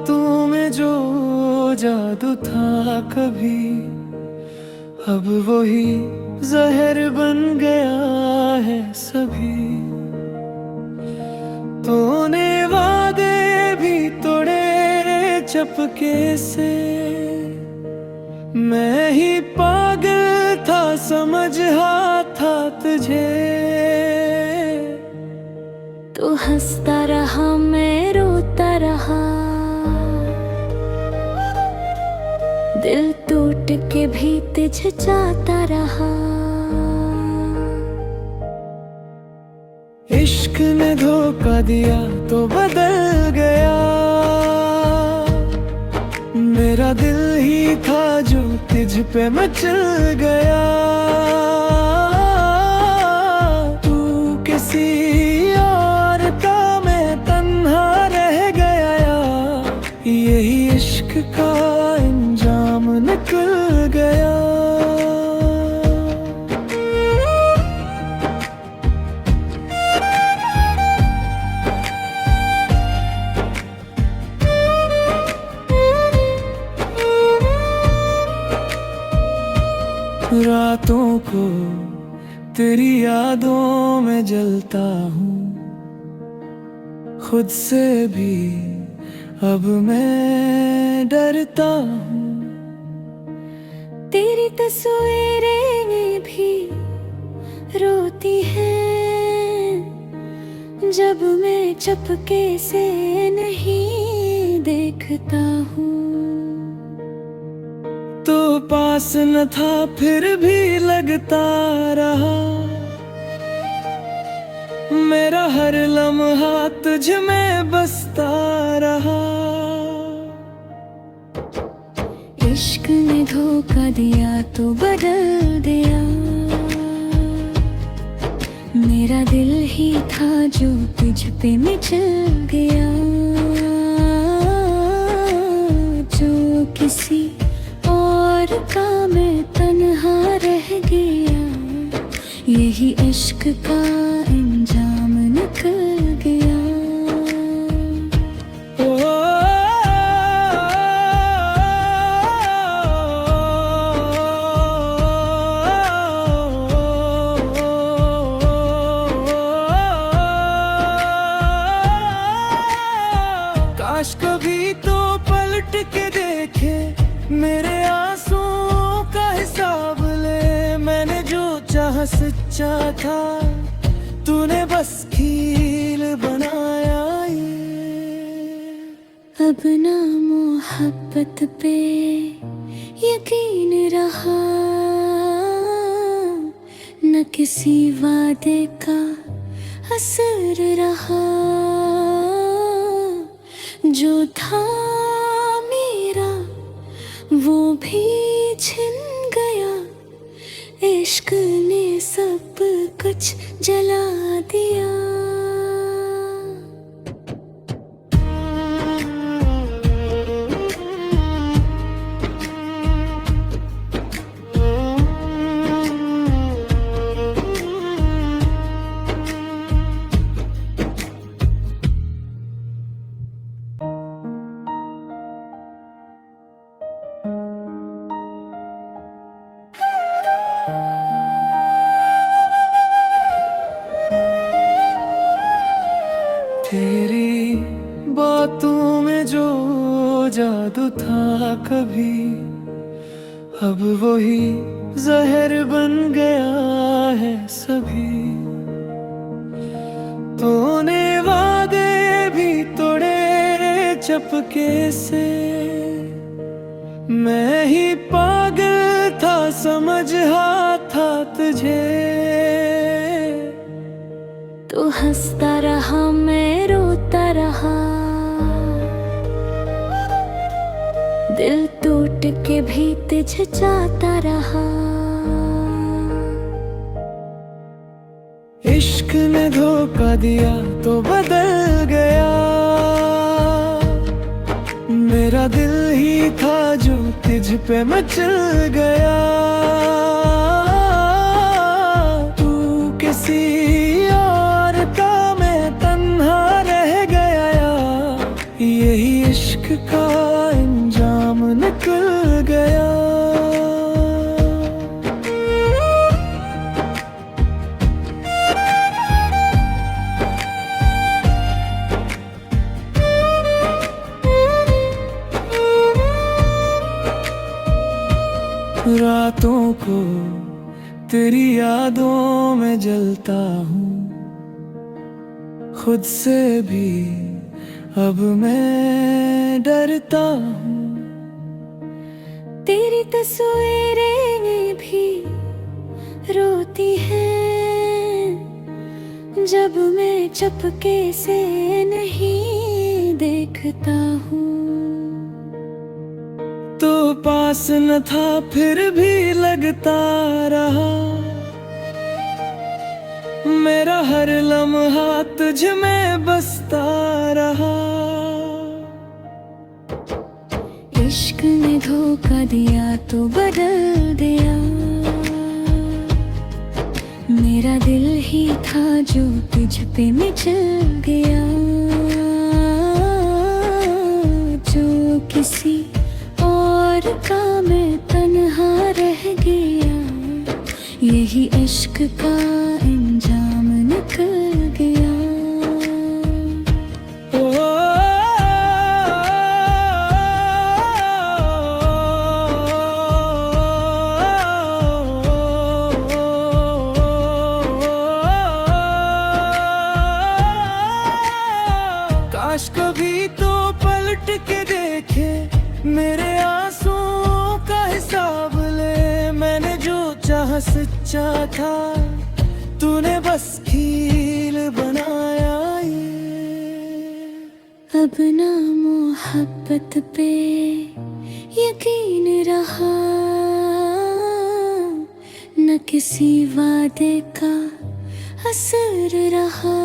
बातों में जो जादू था कभी, अब वही जहर बन गया है सभी। तूने वादे भी तोड़े चपके से, मैं ही पागल था समझा था तुझे। तू हंसता रहा मैं रोता रहा, दिल टूट के भी तुझे चाहता रहा। इश्क ने धोखा दिया तो बदल गया, मेरा दिल ही था जो तुझ पे मचल गया। तू किसी और का मैं तन्हा रह गया, यही इश्क का अंजाम निकल गया। रातों को तेरी यादों में जलता हूँ, खुद से भी अब मैं डरता हूँ। तेरी तस्वीरें भी रोती हैं, जब मैं चपके से नहीं देखता हूँ। तो पास न था फिर भी लगता रहा, मेरा हर लम्हा तुझ में बसता रहा। इश्क ने धोखा दिया तो बदल दिया, मेरा दिल ही था जो तुझ पे मचल गया। जो किसी और का मैं तन्हा रह गया, यही इश्क का अंजाम निकल गया। काश कभी तो पलट के देखे, मेरे आंसुओं का हिसाब ले। मैंने जो चाहा सच्चा था, तूने बस खील बनाया ये। अब ना मोहब्बत पे यकीन रहा, न किसी वादे का असर रहा। जो था मेरा वो भी छिन गया, इश्क ने सब कुछ जला दिया। तेरी बातों में जो जादू था कभी, अब वही जहर बन गया है सभी। तूने वादे भी तोड़े चपके से, मैं ही पागल था समझा था तुझे। तू हंसता रहा मैं रोता रहा, दिल टूट के भी तुझे चाहता रहा। इश्क ने धोखा दिया तो बदल गया, मेरा दिल ही था जो तुझ पे मचल गया। तू किसी और का मैं तन्हा रह गया, यही इश्क का अंजाम निकल गया। रातों को तेरी यादों में जलता हूँ, खुद से भी अब मैं डरता हूँ। तेरी तस्वीरें भी रोती हैं जब मैं चुपके से नहीं देखता हूँ। तो पास न था फिर भी लगता रहा, मेरा हर लम्हा तुझ में बसता रहा। इश्क ने धोखा दिया तो बदल दिया, मेरा दिल ही था जो तुझ पे मिचल गया। जो किसी और का मैं तन्हा रह गया, यही इश्क का अंजाम निकल गया। काश कभी तो पलट के देखे, मेरे आंसुओं का हिसाब ले। मैंने जो चाहा सच्चा था, तूने बस खील बनाया ये। अब ना मोहब्बत पे यकीन रहा, न किसी वादे का असर रहा।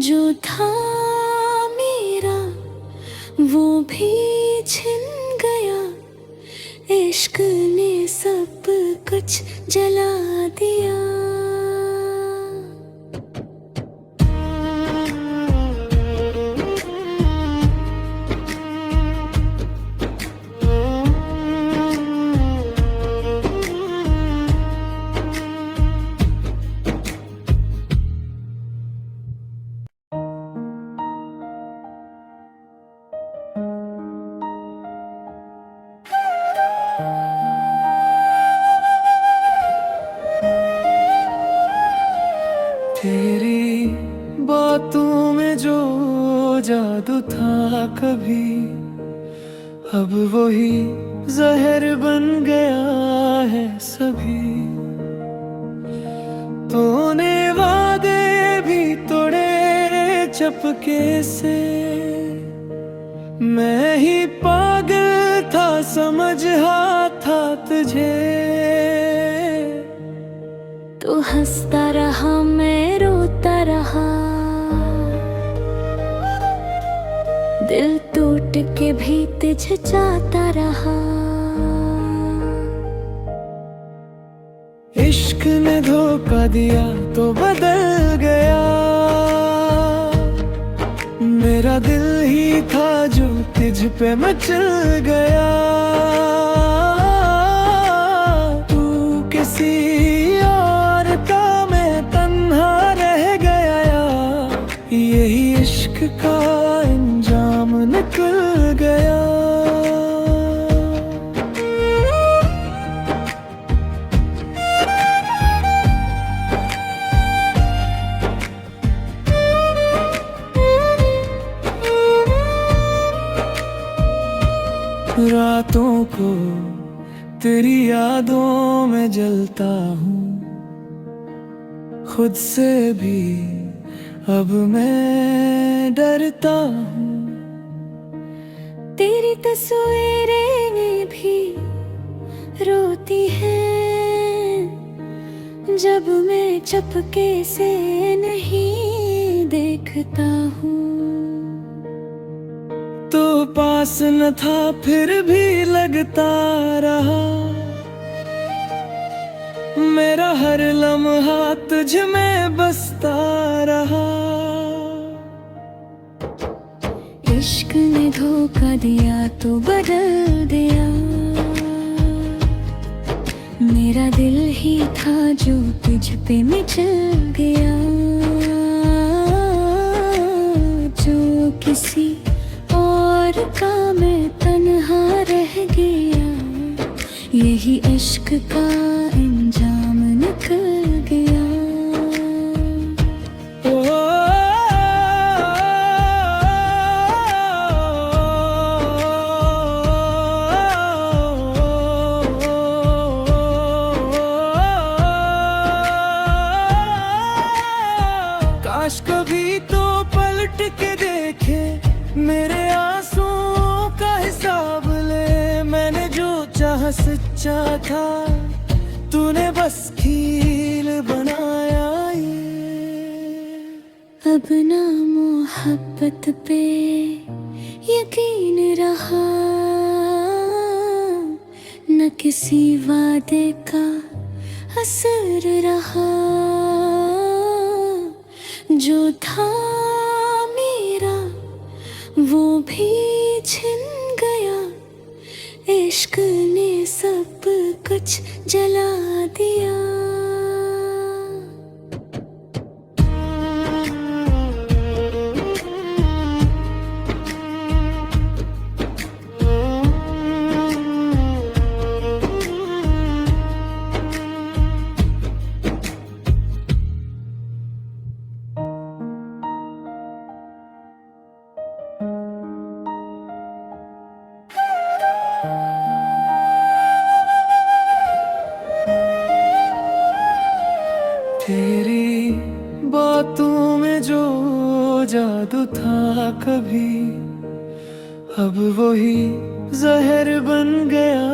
जो था मेरा वो भी छिन गया, इश्क ने सब कुछ जला दिया। तेरी बातों में जो जादू था कभी, अब वही जहर बन गया है सभी। तूने वादे भी तोड़े चुपके से, मैं ही पागल था समझा था तुझे। तू हंसता रहा मैं रोता रहा, दिल टूट के भी तुझे चाहता रहा। इश्क ने धोखा दिया तो बदल गया, मेरा दिल ही था जो तुझ पे मचल गया। तू किसी और का मैं तन्हा रह गया, यही इश्क का अंजाम निकल गया। रातों को तेरी यादों में जलता हूँ, खुद से भी अब मैं डरता हूँ। तेरी तस्वीरें भी रोती हैं जब मैं चुपके से नहीं देखता हूँ। तो पास न था फिर भी लगता रहा, मेरा हर लम्हा तुझ में बसता रहा। इश्क ने धोखा दिया तो बदल दिया। मेरा दिल ही था जो तुझ पे मिचल गया, जो किसी और का मैं तन्हा रह गया। यही इश्क का अंजाम निकल गया। काश कभी तो पलट के देखे, मेरे आंसुओं का हिसाब ले। मैंने जो चाहा सच्चा था, तूने बस खील बनाया ये। अब ना मोहब्बत पे यकीन रहा, न किसी वादे का असर रहा। जो था मेरा वो भी छिन गया, इश्क ने सब कुछ जला दिया। तेरी बातों में जो जादू था कभी, अब वही जहर बन गया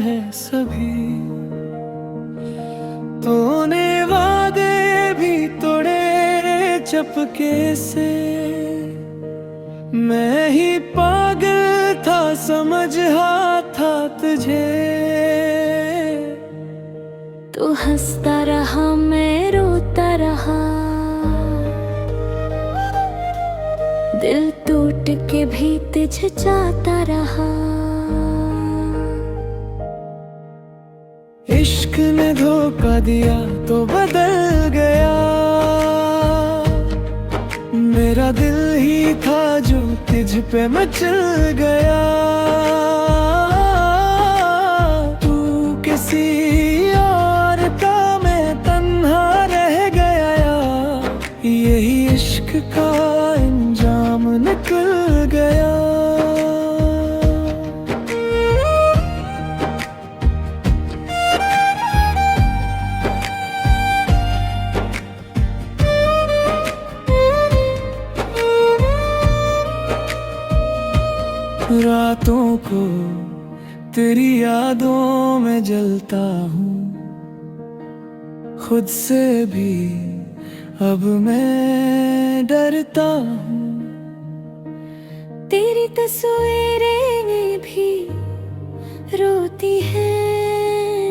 है सभी। तूने वादे भी तोड़े चपके से, मैं ही पागल था समझा था तुझे। तू हंसता रहा मैं रोता रहा, दिल टूट के भी तुझे चाहता रहा। इश्क ने धोखा दिया तो बदल गया, मेरा दिल ही था जो तुझ पे मचल गया। तू किसी और का मैं तन्हा रह गया, यही इश्क का अंजाम निकल गया। रातों को तेरी यादों में जलता हूँ, खुद से भी अब मैं डरता हूँ। तेरी तस्वीरें भी रोती हैं,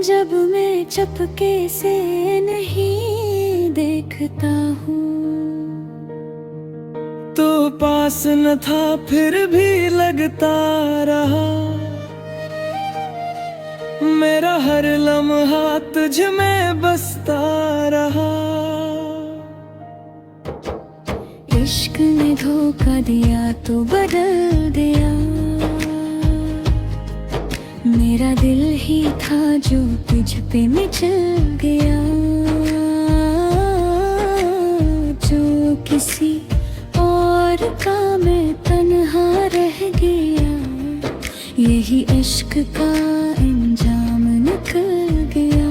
जब मैं चपके से नहीं देखता हूँ। तो पास न था फिर भी लगता रहा, मेरा हर लम्हा तुझ में बसता रहा। इश्क ने धोखा दिया तो बदल दिया, मेरा दिल ही था जो तुझ पे मिचल गया। जो किसी और का मैं तन्हा रह गया, यही इश्क का अंजाम निकल गया।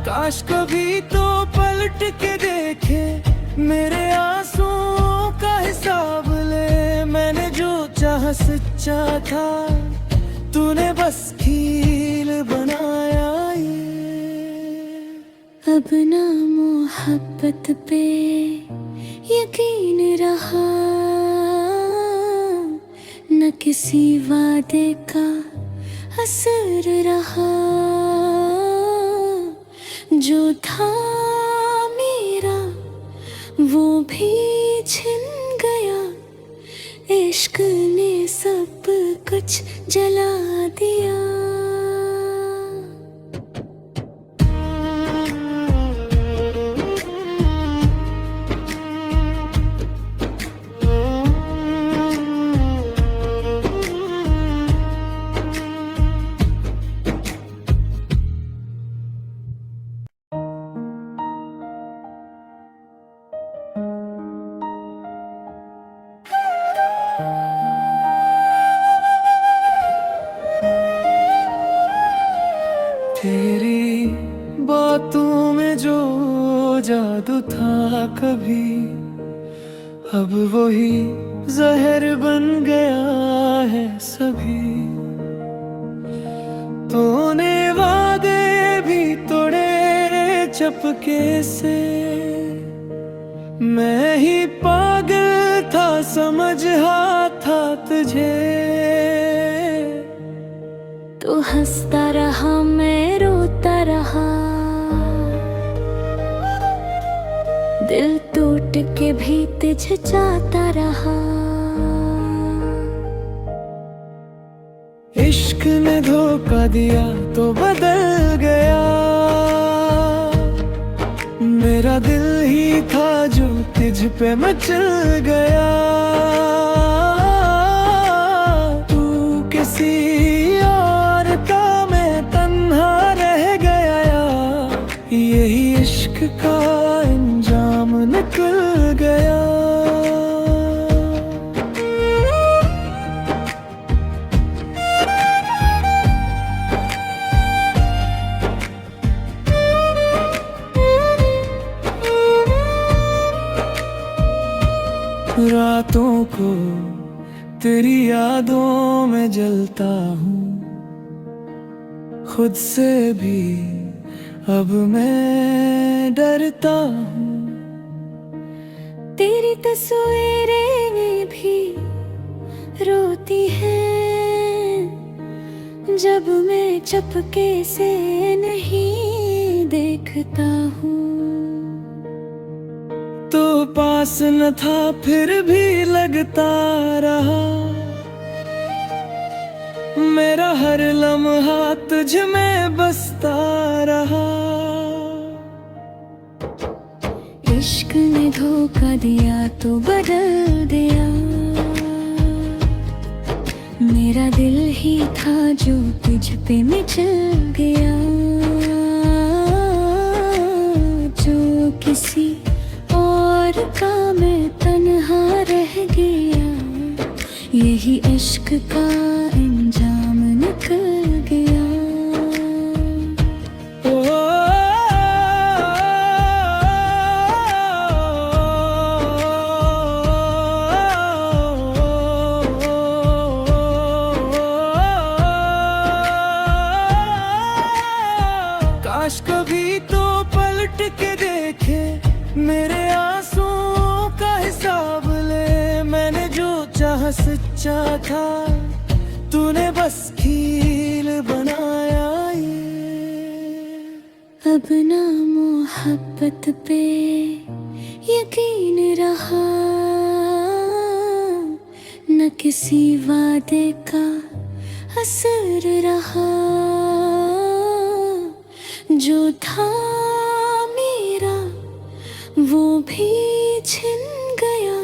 काश कभी तो पलट के देखे, मेरे आंसुओं का हिसाब ले। मैंने जो चाहा सच्चा था, तूने बस खील बनाया ये। अब ना मोहब्बत पे यकीन रहा, न किसी वादे का असर रहा। जो था मेरा वो भी छिन गया, इश्क ने सब कुछ जला दिया। तेरी बातों में जो जादू था कभी, अब वही जहर बन गया है सभी। तूने वादे भी तोड़े चपके से, मैं ही पागल था समझा था तुझे। तू हंसता रहा मैं रोता रहा, दिल टूट के भी तुझे चाहता रहा। इश्क ने धोखा दिया तो बदल गया, मेरा दिल ही था जो तुझ पे मचल गया। तू किसी और का मैं तन्हा रह गया, यही इश्क का अंजाम निकल गया। रातों को तेरी यादों में जलता हूँ, खुद से भी अब मैं डरता हूँ। तेरी तस्वीरें भी रोती हैं, जब मैं चपके से नहीं देखता हूँ। तो पास न था फिर भी लगता रहा, मेरा हर लम्हा तुझ में बसता रहा। इश्क ने धोखा दिया तो बदल दिया, मेरा दिल ही था जो तुझ पे मचल गया। जो किसी और का मैं तन्हा रह गया, यही इश्क का अंजाम निकल गया। काश कभी तो पलट के देखे, मेरे आंसुओं का हिसाब ले। मैंने जो चाहा सच्चा था, तूने बस कील बनाया ये। अब ना मोहब्बत पे यकीन रहा, न किसी वादे का असर रहा। जो था मेरा वो भी छिन गया,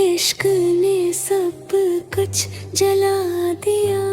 इश्क ने सब कुछ जला दिया।